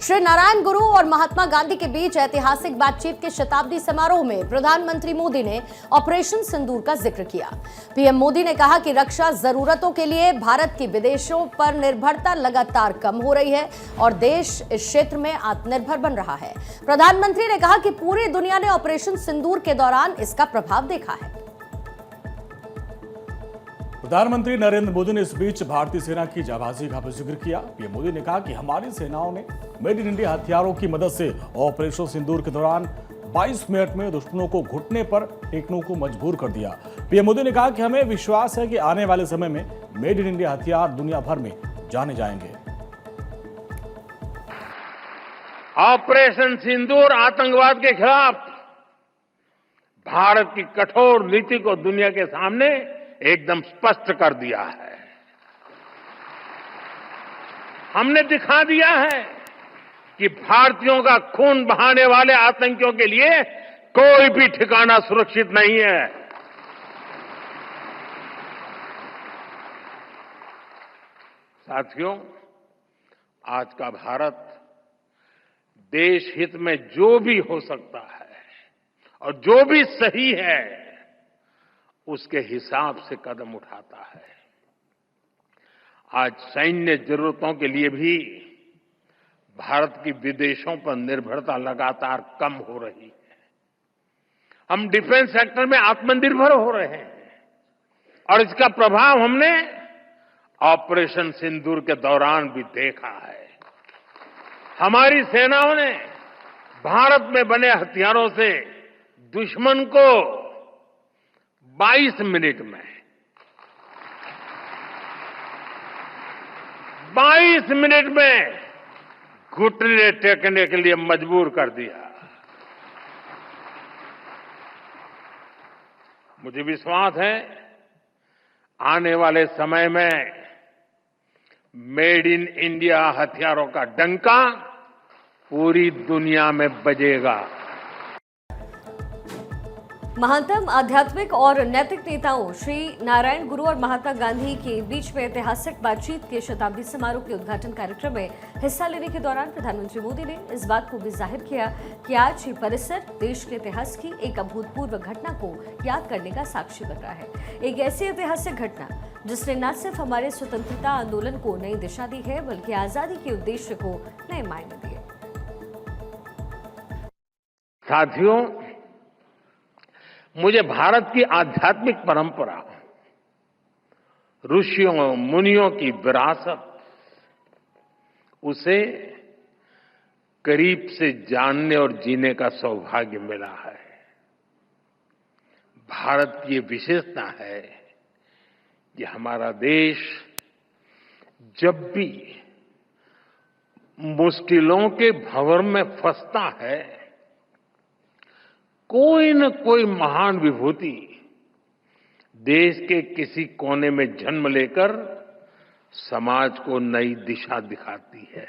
श्री नारायण गुरु और महात्मा गांधी के बीच ऐतिहासिक बातचीत के शताब्दी समारोह में प्रधानमंत्री मोदी ने ऑपरेशन सिंदूर का जिक्र किया। पीएम मोदी ने कहा कि रक्षा जरूरतों के लिए भारत की विदेशों पर निर्भरता लगातार कम हो रही है और देश इस क्षेत्र में आत्मनिर्भर बन रहा है। प्रधानमंत्री ने कहा कि पूरी दुनिया ने ऑपरेशन सिंदूर के दौरान इसका प्रभाव देखा है। प्रधानमंत्री नरेंद्र मोदी ने इस बीच भारतीय सेना की जाबाजी का भी जिक्र किया। पीएम मोदी ने कहा कि हमारी सेनाओं ने मेड इन इंडिया हथियारों की मदद से ऑपरेशन सिंदूर के दौरान 22 मिनट में दुश्मनों को घुटने पर टेकने को मजबूर कर दिया। पीएम मोदी ने कहा कि हमें विश्वास है कि आने वाले समय में मेड इन इंडिया हथियार दुनिया भर में जाने जाएंगे। ऑपरेशन सिंदूर आतंकवाद के खिलाफ भारत की कठोर नीति को दुनिया के सामने एकदम स्पष्ट कर दिया है। हमने दिखा दिया है कि भारतीयों का खून बहाने वाले आतंकियों के लिए कोई भी ठिकाना सुरक्षित नहीं है। साथियों, आज का भारत देश हित में जो भी हो सकता है और जो भी सही है उसके हिसाब से कदम उठाता है। आज सैन्य जरूरतों के लिए भी भारत की विदेशों पर निर्भरता लगातार कम हो रही है। हम डिफेंस सेक्टर में आत्मनिर्भर हो रहे हैं और इसका प्रभाव हमने ऑपरेशन सिंदूर के दौरान भी देखा है। हमारी सेनाओं ने भारत में बने हथियारों से दुश्मन को 22 मिनट में 22 मिनट में घुटने टेकने के लिए मजबूर कर दिया। मुझे विश्वास है आने वाले समय में मेड इन इंडिया हथियारों का डंका पूरी दुनिया में बजेगा। महानतम आध्यात्मिक और नैतिक नेताओं श्री नारायण गुरु और महात्मा गांधी के बीच में ऐतिहासिक बातचीत के शताब्दी समारोह के उद्घाटन कार्यक्रम में हिस्सा लेने के दौरान प्रधानमंत्री मोदी ने इस बात को भी जाहिर किया कि आज ये परिसर देश के इतिहास की एक अभूतपूर्व घटना को याद करने का साक्षी बन रहा है। एक ऐसी ऐतिहासिक घटना जिसने न सिर्फ हमारे स्वतंत्रता आंदोलन को नई दिशा दी है बल्कि आजादी के उद्देश्य को नए मायने दिए। साथियों, मुझे भारत की आध्यात्मिक परंपरा, ऋषियों मुनियों की विरासत, उसे करीब से जानने और जीने का सौभाग्य मिला है। भारत की ये विशेषता है कि हमारा देश जब भी मुश्किलों के भंवर में फंसता है, कोई न कोई महान विभूति देश के किसी कोने में जन्म लेकर समाज को नई दिशा दिखाती है।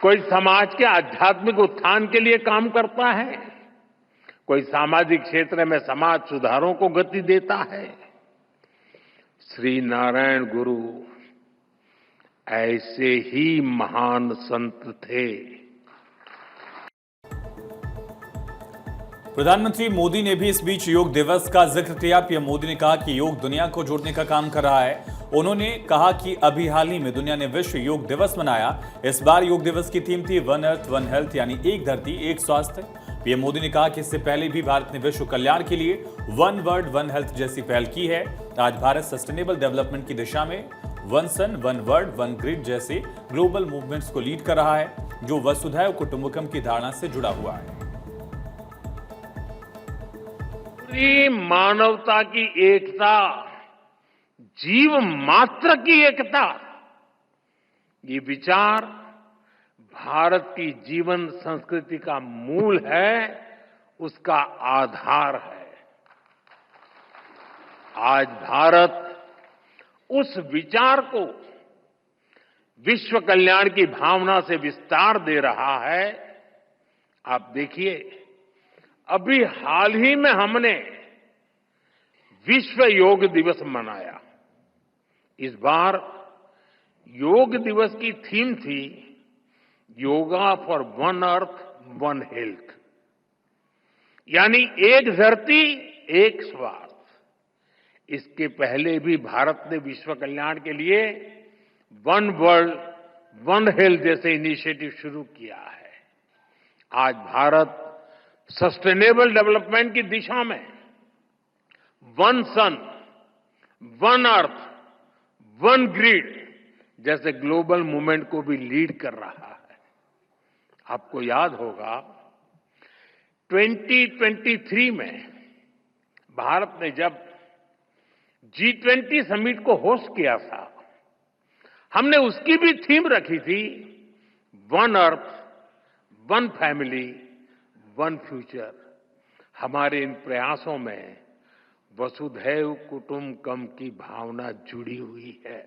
कोई समाज के आध्यात्मिक उत्थान के लिए काम करता है, कोई सामाजिक क्षेत्र में समाज सुधारों को गति देता है। श्री नारायण गुरु ऐसे ही महान संत थे। प्रधानमंत्री मोदी ने भी इस बीच योग दिवस का जिक्र किया। पीएम मोदी ने कहा कि योग दुनिया को जोड़ने का काम कर रहा है। उन्होंने कहा कि अभी हाल ही में दुनिया ने विश्व योग दिवस मनाया। इस बार योग दिवस की थीम थी वन अर्थ वन हेल्थ, यानी एक धरती एक स्वास्थ्य। पीएम मोदी ने कहा कि इससे पहले भी भारत ने विश्व कल्याण के लिए वन वर्ल्ड वन हेल्थ जैसी पहल की है। आज भारत सस्टेनेबल डेवलपमेंट की दिशा में one sun one world one grid जैसे ग्लोबल मूवमेंट्स को लीड कर रहा है, जो वसुधैव कुटुंबकम की धारणा से जुड़ा हुआ है। पूरी मानवता की एकता, जीव मात्र की एकता, ये विचार भारत की जीवन संस्कृति का मूल है, उसका आधार है। आज भारत उस विचार को विश्व कल्याण की भावना से विस्तार दे रहा है। आप देखिए, अभी हाल ही में हमने विश्व योग दिवस मनाया। इस बार योग दिवस की थीम थी yoga for one earth one health, यानी एक धरती एक स्वास्थ्य। इसके पहले भी भारत ने विश्व कल्याण के लिए वन वर्ल्ड वन हेल्थ जैसे इनिशिएटिव शुरू किया है। आज भारत सस्टेनेबल डेवलपमेंट की दिशा में वन सन, वन अर्थ, वन ग्रिड जैसे ग्लोबल मूवमेंट को भी लीड कर रहा है। आपको याद होगा 2023 में भारत ने जब G20 समिट को होस्ट किया था, हमने उसकी भी थीम रखी थी one earth, one family, one future. हमारे इन प्रयासों में वसुधैव कुटुंबकम की भावना जुड़ी हुई है।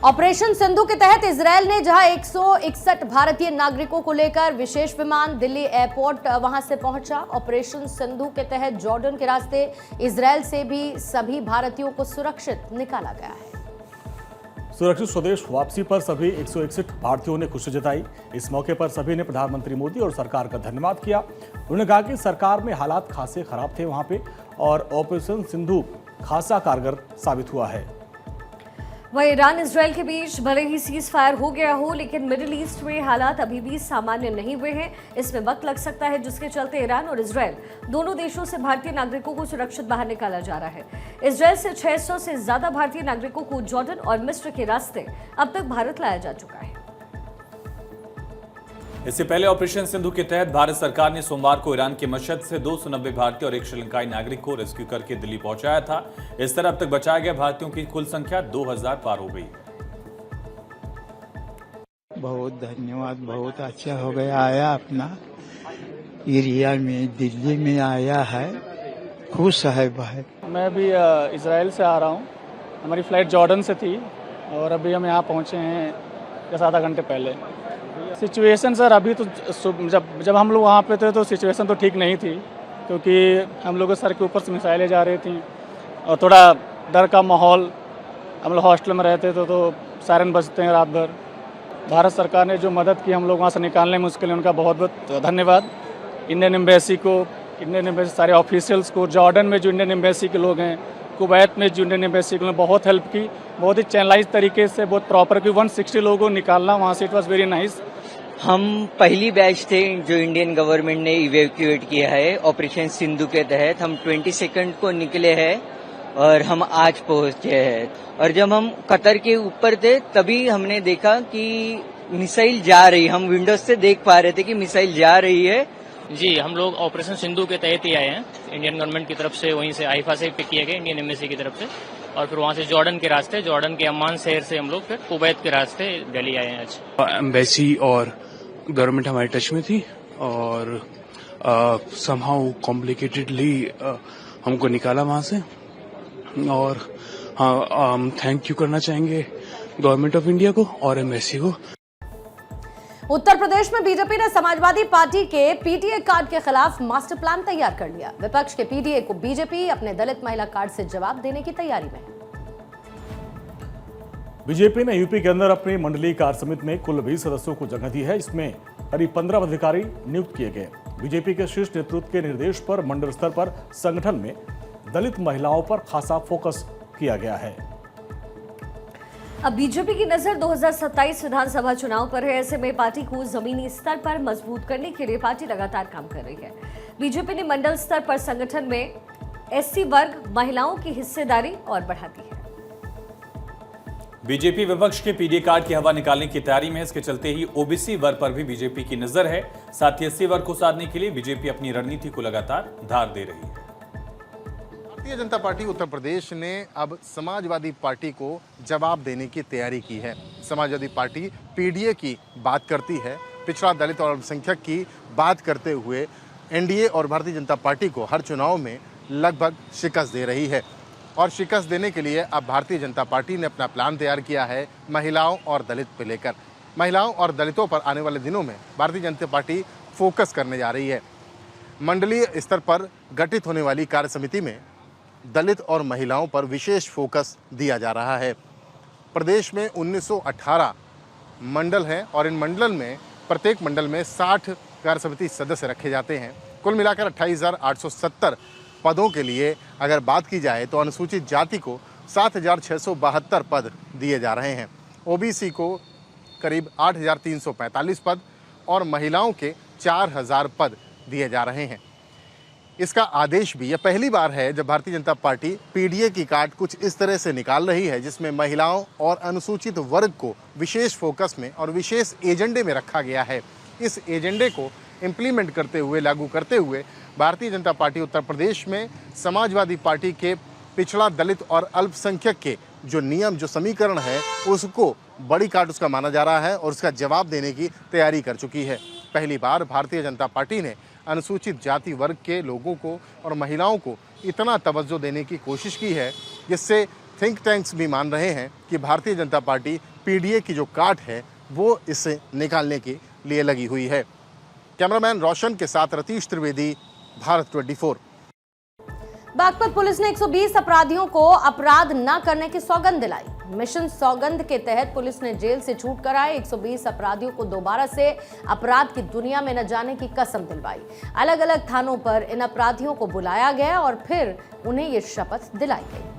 ऑपरेशन सिंधु के तहत इजरायल ने जहां 161 भारतीय नागरिकों को लेकर विशेष विमान दिल्ली एयरपोर्ट वहां से पहुंचा, ऑपरेशन सिंधु के तहत जॉर्डन के रास्ते इजरायल से भी सभी भारतीयों को सुरक्षित निकाला गया है। सुरक्षित स्वदेश वापसी पर सभी 161 भारतीयों ने खुशी जताई। इस मौके पर सभी ने प्रधानमंत्री मोदी और सरकार का धन्यवाद किया। उन्होंने कहा कि सरकार में हालात खासे खराब थे वहां पे और ऑपरेशन सिंधु खासा कारगर साबित हुआ है। वहीं ईरान इजरायल के बीच भले ही सीज फायर हो गया हो, लेकिन मिडिल ईस्ट में हालात अभी भी सामान्य नहीं हुए हैं। इसमें वक्त लग सकता है, जिसके चलते ईरान और इजरायल दोनों देशों से भारतीय नागरिकों को सुरक्षित बाहर निकाला जा रहा है। इजरायल से 600 से ज्यादा भारतीय नागरिकों को जॉर्डन और मिस्र के रास्ते अब तक भारत लाया जा चुका है। इससे पहले ऑपरेशन सिंधु के तहत भारत सरकार ने सोमवार को ईरान के मशहद से 290 भारतीय और एक श्रीलंकाई नागरिक को रेस्क्यू करके दिल्ली पहुंचाया था। इस तरह अब तक बचाए गए भारतीयों की कुल संख्या 2000 पार हो गई। बहुत धन्यवाद, बहुत अच्छा हो गया। आया अपना एरिया में, दिल्ली में आया है, खुश है भाई। मैं भी इजराइल से आ रहा हूँ। हमारी फ्लाइट जॉर्डन से थी और अभी हम यहाँ पहुँचे हैं जैसे आधा घंटे पहले। सिचुएशन सर अभी तो जब हम लोग वहाँ पे थे तो सिचुएशन तो ठीक नहीं थी, क्योंकि हम लोग के सर के ऊपर से मिसाइलें जा रही थी और थोड़ा डर का माहौल। हम लोग हॉस्टल में रहते थे तो सायरन बजते हैं रात भर। भारत सरकार ने जो मदद की हम लोग वहाँ से निकालने में, उसके लिए उनका बहुत बहुत धन्यवाद। इंडियन एम्बेसी को, इंडियन एम्बेसी सारे ऑफिशियल्स को, जॉर्डन में जो इंडियन एम्बेसी के लोग हैं, कुवैत में जो इंडियन एम्बेसी के लोग बहुत हेल्प की, बहुत ही चैनलाइज तरीके से, बहुत प्रॉपर की 160 लोगों को निकालना वहाँ से, इट वॉज वेरी नाइस। हम पहली बैच थे जो इंडियन गवर्नमेंट ने इवैक्यूएट किया है ऑपरेशन सिंधु के तहत। हम 22 को निकले हैं और हम आज पहुंचे हैं। और जब हम कतर के ऊपर थे तभी हमने देखा कि मिसाइल जा रही, हम विंडोज से देख पा रहे थे कि मिसाइल जा रही है। जी, हम लोग ऑपरेशन सिंधु के तहत ही आए हैं इंडियन गवर्नमेंट की तरफ से, वहीं से आईफा से पिक किए गए इंडियन एम्बेसी की तरफ से, और फिर वहाँ से जॉर्डन के रास्ते, जॉर्डन के अम्मान शहर से हम लोग फिर कुवैत के रास्ते दिल्ली आए हैं आज। एम्बेसी और गवर्नमेंट हमारे टच में थी और समहाउ कॉम्प्लिकेटेडली हमको निकाला वहाँ से। और हाँ, थैंक यू करना चाहेंगे गवर्नमेंट ऑफ इंडिया को और एम्बेसी को। उत्तर प्रदेश में बीजेपी ने समाजवादी पार्टी के पीटीए कार्ड के खिलाफ मास्टर प्लान तैयार कर लिया। विपक्ष के पीटीए को बीजेपी अपने दलित महिला कार्ड से जवाब देने की तैयारी में है। बीजेपी ने यूपी के अंदर अपनी मंडलीय कार्य समिति में कुल 20 सदस्यों को जगह दी है। इसमें करीब 15 अधिकारी नियुक्त किए गए। बीजेपी के शीर्ष नेतृत्व के निर्देश पर मंडल स्तर पर संगठन में दलित महिलाओं पर खासा फोकस किया गया है। अब बीजेपी की नजर 2027 विधानसभा चुनाव पर है। ऐसे में पार्टी को जमीनी स्तर पर मजबूत करने के लिए पार्टी लगातार काम कर रही है। बीजेपी ने मंडल स्तर पर संगठन में एससी वर्ग महिलाओं की हिस्सेदारी और बढ़ा दी है। बीजेपी विपक्ष के पीडीए कार्ड की हवा निकालने की तैयारी में, इसके चलते ही ओबीसी वर्ग पर भी बीजेपी की नजर है। साथ ही एससी वर्ग को साधने के लिए बीजेपी अपनी रणनीति को लगातार धार दे रही है। भारतीय जनता पार्टी उत्तर प्रदेश ने अब समाजवादी पार्टी को जवाब देने की तैयारी की है। समाजवादी पार्टी पीडीए की बात करती है, पिछड़ा दलित और अल्पसंख्यक की बात करते हुए एनडीए और भारतीय जनता पार्टी को हर चुनाव में लगभग शिकस्त दे रही है। और शिकस्त देने के लिए अब भारतीय जनता पार्टी ने अपना प्लान तैयार किया है महिलाओं और दलित को लेकर। महिलाओं और दलितों पर आने वाले दिनों में भारतीय जनता पार्टी फोकस करने जा रही है। मंडलीय स्तर पर गठित होने वाली कार्य समिति में दलित और महिलाओं पर विशेष फोकस दिया जा रहा है। प्रदेश में 1918 मंडल हैं और इन मंडल में प्रत्येक मंडल में 60 कार्य समिति सदस्य रखे जाते हैं। कुल मिलाकर 28,870 पदों के लिए अगर बात की जाए तो अनुसूचित जाति को 7,672 पद दिए जा रहे हैं, ओबीसी को करीब 8,345 पद और महिलाओं के 4,000 पद दिए जा रहे हैं। इसका आदेश भी, यह पहली बार है जब भारतीय जनता पार्टी पीडीए की काट कुछ इस तरह से निकाल रही है जिसमें महिलाओं और अनुसूचित वर्ग को विशेष फोकस में और विशेष एजेंडे में रखा गया है। इस एजेंडे को इम्प्लीमेंट करते हुए, लागू करते हुए भारतीय जनता पार्टी उत्तर प्रदेश में समाजवादी पार्टी के पिछड़ा, दलित और अल्पसंख्यक के जो नियम, जो समीकरण है, उसको बड़ी काट उसका माना जा रहा है और उसका जवाब देने की तैयारी कर चुकी है। पहली बार भारतीय जनता पार्टी ने अनुसूचित जाति वर्ग के लोगों को और महिलाओं को इतना तवज्जो देने की कोशिश की है, जिससे थिंक टैंक्स भी मान रहे हैं कि भारतीय जनता पार्टी पीडीए की जो काट है वो इसे निकालने के लिए लगी हुई है। कैमरामैन रोशन के साथ रतीश त्रिवेदी, भारत 24। बागपत पुलिस ने 120 अपराधियों को अपराध न करने की सौगंध दिलाई। मिशन सौगंध के तहत पुलिस ने जेल से छूट कर आए 120 अपराधियों को दोबारा से अपराध की दुनिया में न जाने की कसम दिलवाई। अलग अलग थानों पर इन अपराधियों को बुलाया गया और फिर उन्हें ये शपथ दिलाई गई।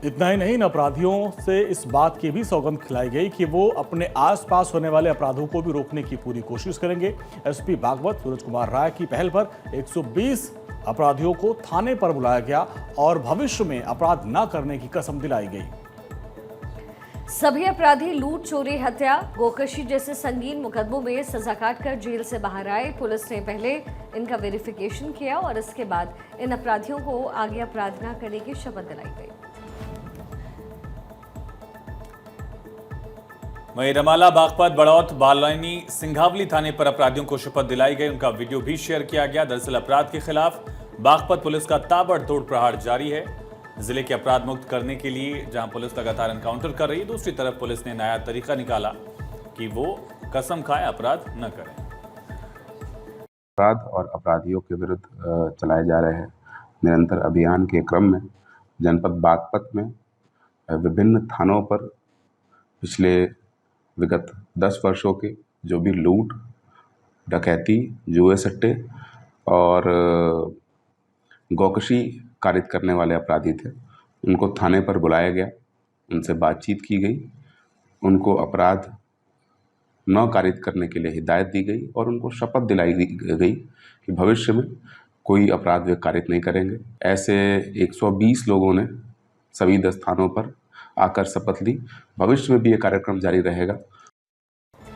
इतना ही नहीं, इन अपराधियों से इस बात की भी सौगंध खिलाई गई कि वो अपने आसपास होने वाले अपराधों को भी रोकने की पूरी कोशिश करेंगे। एसपी बागपत सूरज कुमार राय की पहल पर 120 अपराधियों को थाने पर बुलाया गया और भविष्य में अपराध न करने की कसम दिलाई गई। सभी अपराधी लूट, चोरी, हत्या, गोकशी जैसे संगीन मुकदमों में सजा काटकर जेल से बाहर आए। पुलिस ने पहले इनका वेरिफिकेशन किया और इसके बाद इन अपराधियों को आगे अपराध न करने की शपथ दिलाई गई। वहीं रमाला, बागपत, बड़ौत, बालानी, सिंघावली थाने पर अपराधियों को शपथ दिलाई गई। उनका वीडियो भी शेयर किया गया। दरअसल अपराध के खिलाफ बागपत पुलिस का ताबड़तोड़ प्रहार जारी है। जिले के अपराध मुक्त करने के लिए जहां पुलिस लगातार एनकाउंटर कर रही है, दूसरी तरफ पुलिस ने नया तरीका निकाला कि वो कसम खाए अपराध न करें। अपराध और अपराधियों के विरुद्ध चलाए जा रहे निरंतर अभियान के क्रम में जनपद बागपत में विभिन्न थानों पर पिछले विगत 10 वर्षों के जो भी लूट, डकैती, जुए सट्टे और गौकशी कारित करने वाले अपराधी थे, उनको थाने पर बुलाया गया, उनसे बातचीत की गई, उनको अपराध न कारित करने के लिए हिदायत दी गई और उनको शपथ दिलाई गई कि भविष्य में कोई अपराध वे कारित नहीं करेंगे। ऐसे 120 लोगों ने सभी 10 थानों पर आकर शपथ ली। भविष्य में भी ये कार्यक्रम जारी रहेगा।